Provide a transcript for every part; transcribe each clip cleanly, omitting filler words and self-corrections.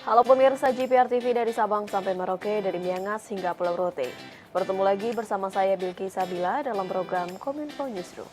Halo pemirsa GPR TV dari Sabang sampai Merauke, dari Miangas hingga Pulau Rote. Bertemu lagi bersama saya Bilki Sabila dalam program Kominfo Newsroom.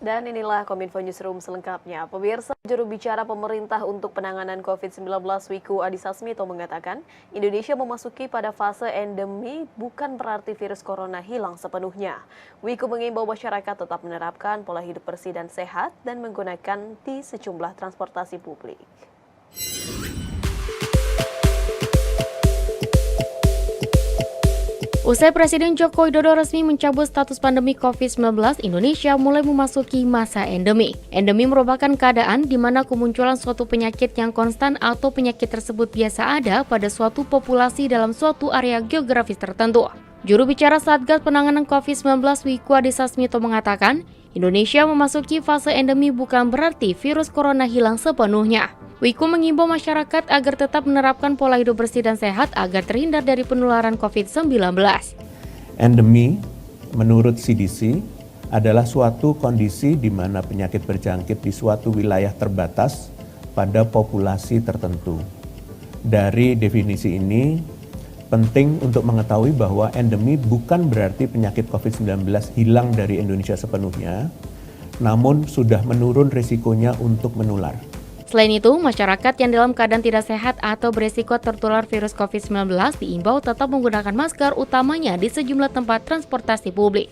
Dan inilah Kominfo Newsroom selengkapnya. Pemirsa, juru bicara pemerintah untuk penanganan COVID-19 Wiku Adhisa Smito mengatakan, Indonesia memasuki pada fase endemi bukan berarti virus corona hilang sepenuhnya. Wiku mengimbau masyarakat tetap menerapkan pola hidup bersih dan sehat dan menggunakan di sejumlah transportasi publik. Usai Presiden Joko Widodo resmi mencabut status pandemi COVID-19, Indonesia mulai memasuki masa endemi. Endemi merupakan keadaan di mana kemunculan suatu penyakit yang konstan atau penyakit tersebut biasa ada pada suatu populasi dalam suatu area geografis tertentu. Juru bicara Satgas Penanganan COVID-19 Wiku Adhisa Smito mengatakan, Indonesia memasuki fase endemi bukan berarti virus corona hilang sepenuhnya. Wiku mengimbau masyarakat agar tetap menerapkan pola hidup bersih dan sehat agar terhindar dari penularan COVID-19. Endemi, menurut CDC, adalah suatu kondisi di mana penyakit berjangkit di suatu wilayah terbatas pada populasi tertentu. Dari definisi ini, penting untuk mengetahui bahwa endemi bukan berarti penyakit COVID-19 hilang dari Indonesia sepenuhnya, namun sudah menurun risikonya untuk menular. Selain itu, masyarakat yang dalam keadaan tidak sehat atau berisiko tertular virus COVID-19 diimbau tetap menggunakan masker utamanya di sejumlah tempat transportasi publik.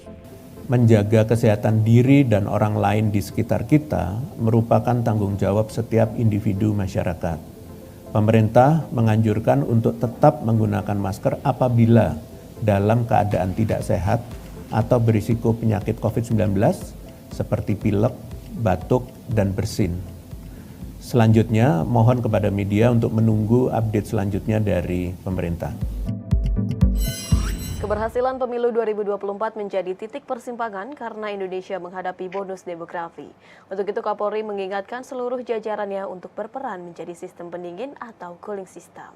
Menjaga kesehatan diri dan orang lain di sekitar kita merupakan tanggung jawab setiap individu masyarakat. Pemerintah menganjurkan untuk tetap menggunakan masker apabila dalam keadaan tidak sehat atau berisiko penyakit COVID-19 seperti pilek, batuk, dan bersin. Selanjutnya, mohon kepada media untuk menunggu update selanjutnya dari pemerintah. Keberhasilan pemilu 2024 menjadi titik persimpangan karena Indonesia menghadapi bonus demografi. Untuk itu Kapolri mengingatkan seluruh jajarannya untuk berperan menjadi sistem pendingin atau cooling system.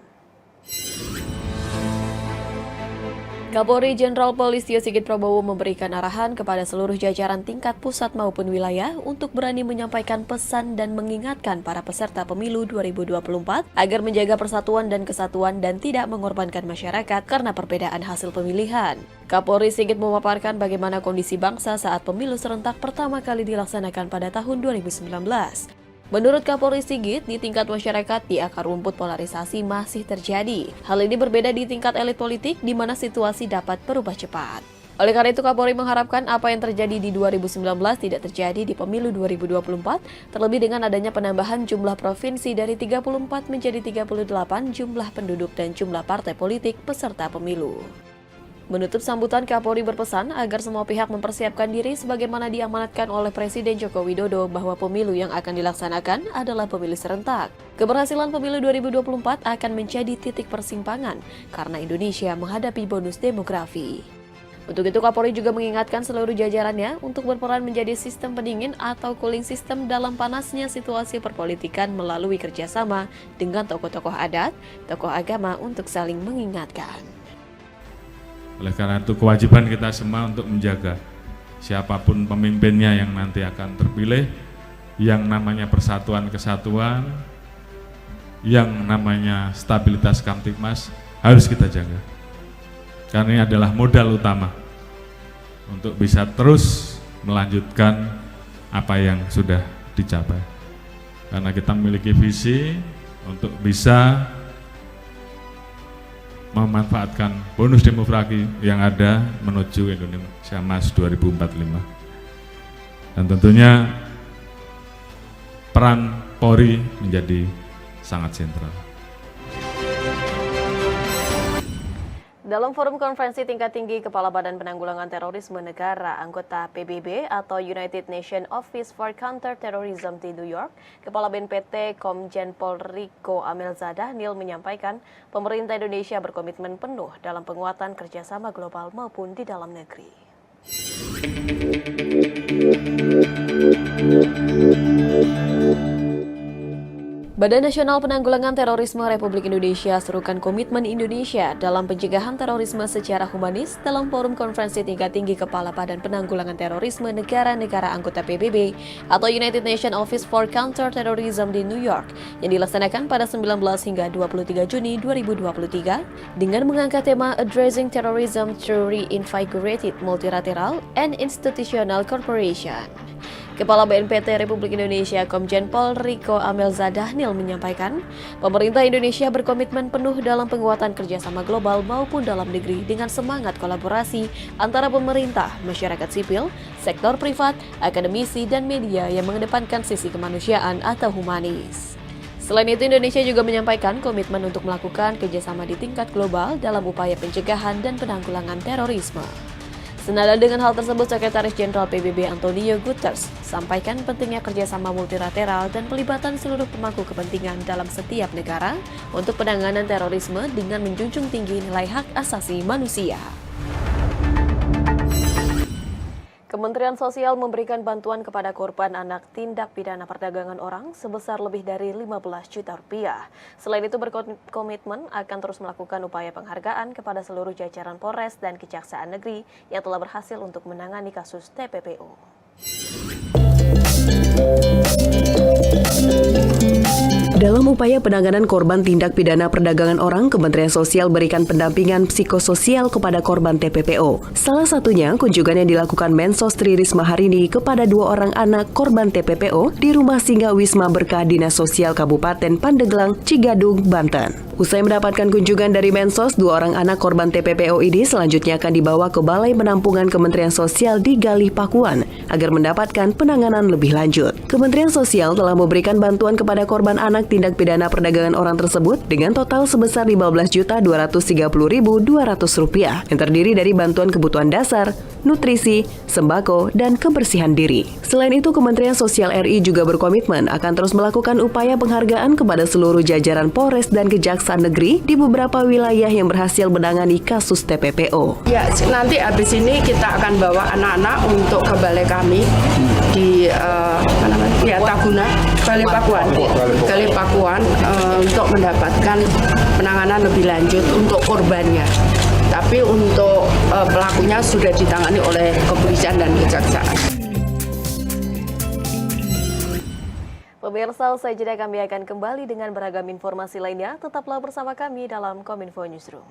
Kapolri Jenderal Polisi Sigit Prabowo memberikan arahan kepada seluruh jajaran tingkat pusat maupun wilayah untuk berani menyampaikan pesan dan mengingatkan para peserta pemilu 2024 agar menjaga persatuan dan kesatuan dan tidak mengorbankan masyarakat karena perbedaan hasil pemilihan. Kapolri Sigit memaparkan bagaimana kondisi bangsa saat pemilu serentak pertama kali dilaksanakan pada tahun 2019. Menurut Kapolri Sigit, di tingkat masyarakat di akar rumput polarisasi masih terjadi. Hal ini berbeda di tingkat elit politik di mana situasi dapat berubah cepat. Oleh karena itu, Kapolri mengharapkan apa yang terjadi di 2019 tidak terjadi di pemilu 2024, terlebih dengan adanya penambahan jumlah provinsi dari 34 menjadi 38 jumlah penduduk dan jumlah partai politik peserta pemilu. Menutup sambutan, Kapolri berpesan agar semua pihak mempersiapkan diri sebagaimana diamanatkan oleh Presiden Joko Widodo bahwa pemilu yang akan dilaksanakan adalah pemilu serentak. Keberhasilan pemilu 2024 akan menjadi titik persimpangan karena Indonesia menghadapi bonus demografi. Untuk itu, Kapolri juga mengingatkan seluruh jajarannya untuk berperan menjadi sistem pendingin atau cooling system dalam panasnya situasi perpolitikan melalui kerjasama dengan tokoh-tokoh adat, tokoh agama untuk saling mengingatkan. Oleh karena itu kewajiban kita semua untuk menjaga siapapun pemimpinnya yang nanti akan terpilih, yang namanya persatuan kesatuan, yang namanya stabilitas Kamtipmas harus kita jaga. Karena ini adalah modal utama untuk bisa terus melanjutkan apa yang sudah dicapai. Karena kita memiliki visi untuk bisa memanfaatkan bonus demografi yang ada menuju Indonesia Emas 2045. Dan tentunya peran Polri menjadi sangat sentral. Dalam forum konferensi tingkat tinggi Kepala Badan Penanggulangan Terorisme Negara anggota PBB atau United Nations Office for Counter-Terrorism di New York, Kepala BNPT Komjen Pol Riko Amelzada Nil menyampaikan pemerintah Indonesia berkomitmen penuh dalam penguatan kerjasama global maupun di dalam negeri. Badan Nasional Penanggulangan Terorisme Republik Indonesia serukan komitmen Indonesia dalam pencegahan terorisme secara humanis dalam forum konferensi tingkat tinggi Kepala Badan Penanggulangan Terorisme negara-negara anggota PBB atau United Nations Office for Counter-Terrorism di New York yang dilaksanakan pada 19 hingga 23 Juni 2023 dengan mengangkat tema Addressing Terrorism Through Reinvigorated Multilateral and Institutional Cooperation. Kepala BNPT Republik Indonesia Komjen Pol Riko Amelza Dahnil menyampaikan, pemerintah Indonesia berkomitmen penuh dalam penguatan kerjasama global maupun dalam negeri dengan semangat kolaborasi antara pemerintah, masyarakat sipil, sektor privat, akademisi, dan media yang mengedepankan sisi kemanusiaan atau humanis. Selain itu, Indonesia juga menyampaikan komitmen untuk melakukan kerjasama di tingkat global dalam upaya pencegahan dan penanggulangan terorisme. Senada dengan hal tersebut, Sekretaris Jenderal PBB Antonio Guterres sampaikan pentingnya kerjasama multilateral dan pelibatan seluruh pemangku kepentingan dalam setiap negara untuk penanganan terorisme dengan menjunjung tinggi nilai hak asasi manusia. Kementerian Sosial memberikan bantuan kepada korban anak tindak pidana perdagangan orang sebesar lebih dari 15 juta rupiah. Selain itu berkomitmen akan terus melakukan upaya penghargaan kepada seluruh jajaran Polres dan Kejaksaan Negeri yang telah berhasil untuk menangani kasus TPPO. Dalam upaya penanganan korban tindak pidana perdagangan orang, Kementerian Sosial berikan pendampingan psikososial kepada korban TPPO. Salah satunya kunjungan yang dilakukan Mensos Tri Risma hari ini kepada 2 orang anak korban TPPO di Rumah Singgah Wisma Berkah Dinas Sosial Kabupaten Pandeglang, Cigadung, Banten. Usai mendapatkan kunjungan dari Mensos, 2 orang anak korban TPPO ini selanjutnya akan dibawa ke Balai Penampungan Kementerian Sosial di Galih, Pakuan agar mendapatkan penanganan lebih lanjut. Kementerian Sosial telah memberikan bantuan kepada korban anak tindak pidana perdagangan orang tersebut dengan total sebesar Rp15.230.200 yang terdiri dari bantuan kebutuhan dasar, nutrisi, sembako, dan kebersihan diri. Selain itu, Kementerian Sosial RI juga berkomitmen akan terus melakukan upaya penghargaan kepada seluruh jajaran Polres dan Kejaksaan Negeri di beberapa wilayah yang berhasil menangani kasus TPPO. Ya, nanti habis ini kita akan bawa anak-anak untuk ke balai kami di Taguna, Galih Pakuan untuk mendapatkan penanganan lebih lanjut untuk korbannya. Tapi untuk pelakunya sudah ditangani oleh kepolisian dan kejaksaan. Pemirsa, usai jeda kami akan kembali dengan beragam informasi lainnya. Tetaplah bersama kami dalam Kominfo Newsroom.